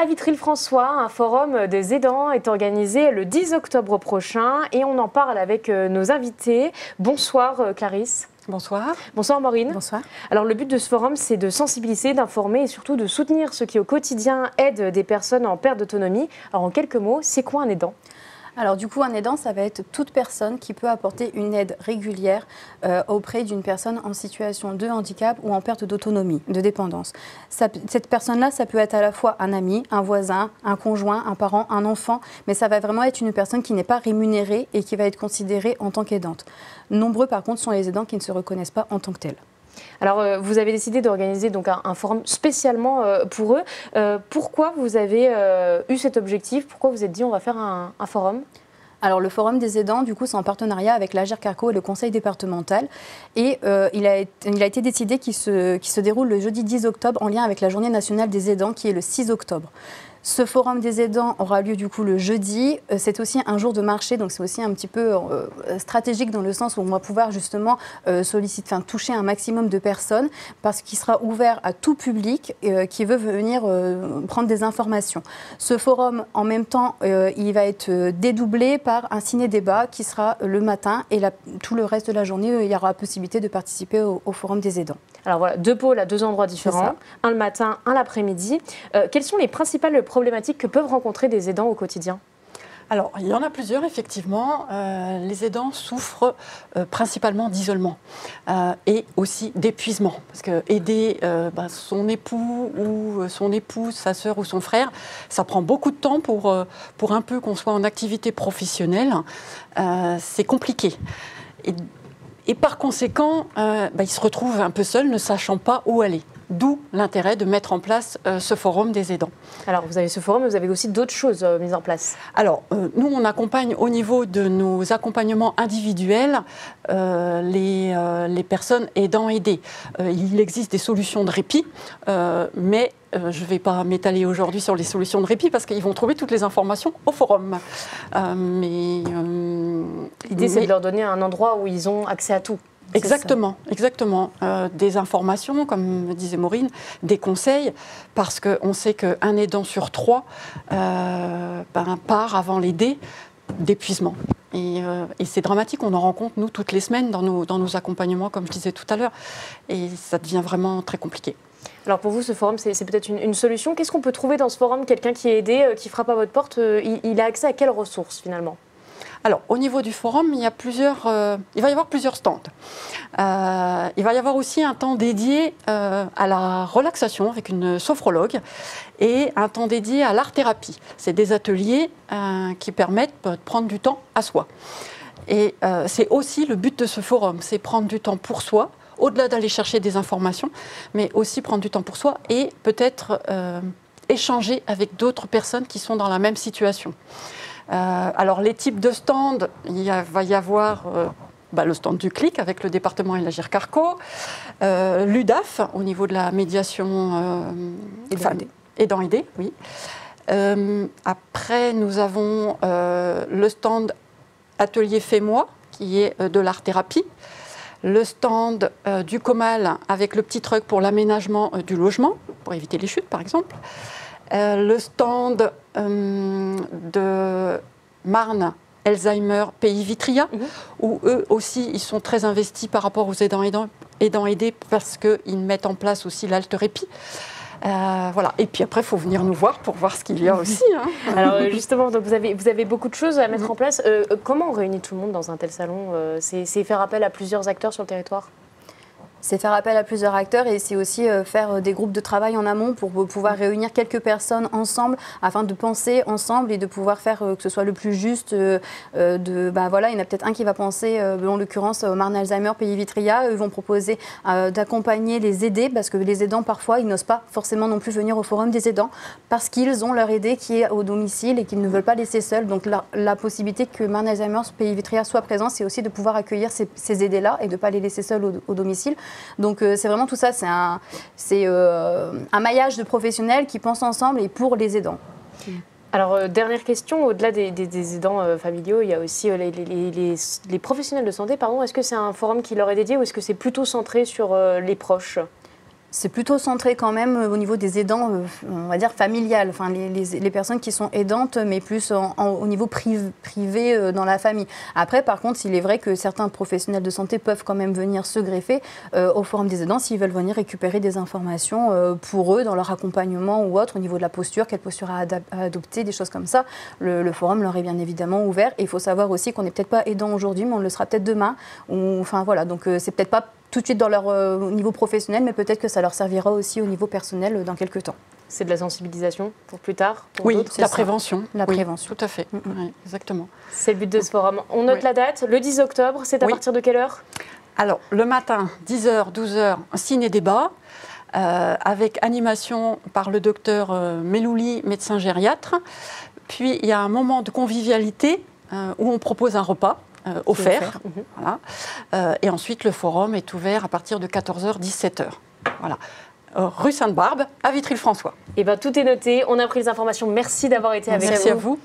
À Vitry-le-François, un forum des aidants est organisé le 10 octobre prochain et on en parle avec nos invités. Bonsoir Clarisse. Bonsoir. Bonsoir Maureen. Bonsoir. Alors le but de ce forum, c'est de sensibiliser, d'informer et surtout de soutenir ceux qui au quotidien aident des personnes en perte d'autonomie. Alors en quelques mots, c'est quoi un aidant ? Alors du coup, un aidant, ça va être toute personne qui peut apporter une aide régulière auprès d'une personne en situation de handicap ou en perte d'autonomie, de dépendance. Cette personne-là, ça peut être à la fois un ami, un voisin, un conjoint, un parent, un enfant, mais ça va vraiment être une personne qui n'est pas rémunérée et qui va être considérée en tant qu'aidante. Nombreux, par contre, sont les aidants qui ne se reconnaissent pas en tant que tels. Alors, vous avez décidé d'organiser donc un forum spécialement pour eux. Pourquoi vous avez eu cet objectif ? Pourquoi vous êtes dit on va faire un forum ? Alors, le Forum des aidants, du coup, c'est en partenariat avec l'Agirc-Arrco et le Conseil départemental. Et il a été décidé qu'il se déroule le jeudi 10 octobre en lien avec la Journée nationale des aidants qui est le 6 octobre. Ce forum des aidants aura lieu du coup le jeudi. C'est aussi un jour de marché, donc c'est aussi un petit peu stratégique dans le sens où on va pouvoir justement toucher un maximum de personnes parce qu'il sera ouvert à tout public qui veut venir prendre des informations. Ce forum, en même temps, il va être dédoublé par un ciné-débat qui sera le matin et tout le reste de la journée, il y aura la possibilité de participer au forum des aidants. Alors voilà, deux pôles à deux endroits différents, un le matin, un l'après-midi. Quelles sont les principales problématiques que peuvent rencontrer des aidants au quotidien ? Alors, il y en a plusieurs, effectivement. Les aidants souffrent principalement d'isolement et aussi d'épuisement. Parce que aider son époux ou son épouse, sa sœur ou son frère, ça prend beaucoup de temps pour un peu qu'on soit en activité professionnelle. C'est compliqué. Et par conséquent, ils se retrouvent un peu seuls, ne sachant pas où aller. D'où l'intérêt de mettre en place ce forum des aidants. Alors, vous avez ce forum, mais vous avez aussi d'autres choses mises en place. Alors, nous, on accompagne au niveau de nos accompagnements individuels les personnes aidant aidées. Il existe des solutions de répit, mais je ne vais pas m'étaler aujourd'hui sur les solutions de répit parce qu'ils vont trouver toutes les informations au forum. L'idée, c'est de leur donner un endroit où ils ont accès à tout. Exactement. Des informations, comme disait Maureen, des conseils, parce qu'on sait qu'un aidant sur trois part avant l'aider d'épuisement. Et c'est dramatique, on en rencontre, nous, toutes les semaines dans nos accompagnements, comme je disais tout à l'heure, et ça devient vraiment très compliqué. Alors pour vous, ce forum, c'est peut-être une solution. Qu'est-ce qu'on peut trouver dans ce forum ? Quelqu'un qui est aidé, qui frappe à votre porte, il a accès à quelles ressources finalement ? Alors, au niveau du forum, il va y avoir plusieurs stands. Il va y avoir aussi un temps dédié à la relaxation avec une sophrologue et un temps dédié à l'art-thérapie. C'est des ateliers qui permettent de prendre du temps à soi. Et c'est aussi le but de ce forum, c'est prendre du temps pour soi, au-delà d'aller chercher des informations, mais aussi prendre du temps pour soi et peut-être échanger avec d'autres personnes qui sont dans la même situation. Alors les types de stands, va y avoir le stand du CLIC avec le département et l'Agirc-Arrco, l'UDAF au niveau de la médiation aidant aidé, oui. Après nous avons le stand Atelier Fais-moi qui est de l'art-thérapie, le stand du Comal avec le petit truc pour l'aménagement du logement, pour éviter les chutes par exemple. Le stand de Marne, Alzheimer, Pays Vitria, où eux aussi, ils sont très investis par rapport aux aidants aidés parce qu'ils mettent en place aussi l'alt-répit. Voilà. Et puis après, il faut venir nous voir pour voir ce qu'il y a aussi. Hein. Alors justement, donc vous avez beaucoup de choses à mettre en place. Comment on réunit tout le monde dans un tel salon ? C'est faire appel à plusieurs acteurs sur le territoire ? C'est faire appel à plusieurs acteurs et c'est aussi faire des groupes de travail en amont pour pouvoir réunir quelques personnes ensemble afin de penser ensemble et de pouvoir faire que ce soit le plus juste. Il y en a peut-être un qui va penser, en l'occurrence, Marne Alzheimer, Pays Vitria. Eux vont proposer d'accompagner les aidés parce que les aidants, parfois, ils n'osent pas forcément non plus venir au forum des aidants parce qu'ils ont leur aidé qui est au domicile et qu'ils ne veulent pas laisser seuls. Donc la possibilité que Marne Alzheimer, Pays Vitria soit présent, c'est aussi de pouvoir accueillir ces aidés-là et de ne pas les laisser seuls au domicile. Donc c'est vraiment tout ça, c'est un maillage de professionnels qui pensent ensemble et pour les aidants. Alors, dernière question, au-delà des aidants familiaux, il y a aussi les professionnels de santé. Est-ce que c'est un forum qui leur est dédié ou est-ce que c'est plutôt centré sur les proches ? C'est plutôt centré quand même au niveau des aidants, on va dire familial, enfin les personnes qui sont aidantes, mais plus au niveau privé dans la famille. Après, par contre, il est vrai que certains professionnels de santé peuvent quand même venir se greffer au Forum des aidants s'ils veulent venir récupérer des informations pour eux dans leur accompagnement ou autre, au niveau de la posture, quelle posture à adopter, des choses comme ça. Le Forum leur est bien évidemment ouvert. Et il faut savoir aussi qu'on n'est peut-être pas aidant aujourd'hui, mais on le sera peut-être demain. Enfin voilà, donc c'est peut-être pas tout de suite dans leur niveau professionnel, mais peut-être que ça leur servira aussi au niveau personnel dans quelques temps. C'est de la sensibilisation pour plus tard, pour Oui, d'autres, la prévention. La prévention. Tout à fait, oui, exactement. C'est le but de ce forum. On note la date, le 10 octobre, c'est à partir de quelle heure? Alors, le matin, 10h, 12h, ciné-débat, avec animation par le docteur Melouli, médecin gériatre. Puis, il y a un moment de convivialité où on propose un repas. Offert. Voilà. Et ensuite, le forum est ouvert à partir de 14h, 17h. Voilà. Rue Sainte-Barbe, à Vitry-le-François. Eh bien, tout est noté. On a pris les informations. Merci d'avoir été avec nous. Merci à vous.